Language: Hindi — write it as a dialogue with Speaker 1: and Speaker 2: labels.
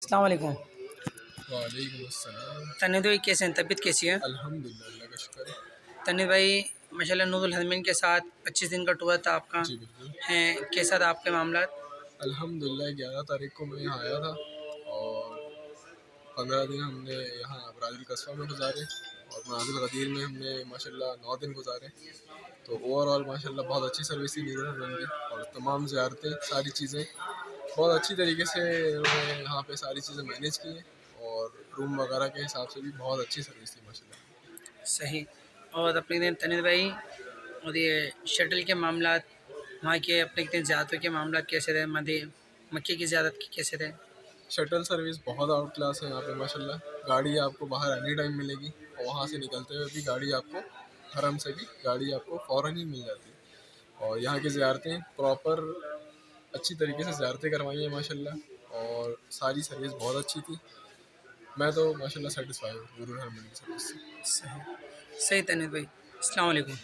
Speaker 1: अस्सलाम वालेकुम।
Speaker 2: वालेकुम अस्सलाम।
Speaker 1: तन्वीर भाई कैसे हैं? तबीयत कैसी है?
Speaker 2: अल्हम्दुलिल्लाह, अल्लाह का शुक्र है।
Speaker 1: तन्वीर भाई माशाल्लाह नूरुल हज़मीन के साथ 25 दिन का टूर था आपका।
Speaker 2: जी बिल्कुल।
Speaker 1: हैं कैसा था आपके मामला?
Speaker 2: अल्हम्दुलिल्लाह 11 तारीख को मैं यहाँ आया था और 15 दिन हमने यहाँ ब्राज़ील कस्बा में गुजारे और मनाज़िल गदीर में हमने माशाल्लाह 9 दिन गुजारे। तो ओवरऑल माशाल्लाह बहुत अच्छी सर्विस थी नूरुल हज़मीन की और तमाम ज़ियारतें सारी चीज़ें बहुत अच्छी तरीके से उन्होंने यहाँ पे सारी चीज़ें मैनेज की हैं और रूम वगैरह के हिसाब से भी बहुत अच्छी सर्विस थी माशाल्लाह।
Speaker 1: सही। और अपने दिन तन्वीर भाई और ये शटल के मामलात वहाँ के अपने कितने ज़्यारतों के मामला कैसे रहे? मक्के की ज़ियारत के कैसे रहे?
Speaker 2: शटल सर्विस बहुत आउट क्लास है यहाँ पे माशाल्लाह। गाड़ी आपको बाहर एनी टाइम मिलेगी और वहाँ से निकलते हुए भी गाड़ी आपको हरम से भी गाड़ी आपको फ़ौरन ही मिल जाती है। और यहाँ की ज़ियारतें प्रॉपर अच्छी तरीके से ज़ियारतें करवाई हैं माशाल्लाह और सारी सर्विस बहुत अच्छी थी। मैं तो माशाल्लाह सेटिस्फाई हूँ नूरुल हरमैन की सर्विस से।
Speaker 1: सही। सही तन्वीर भाई। अस्सलाम वालेकुम।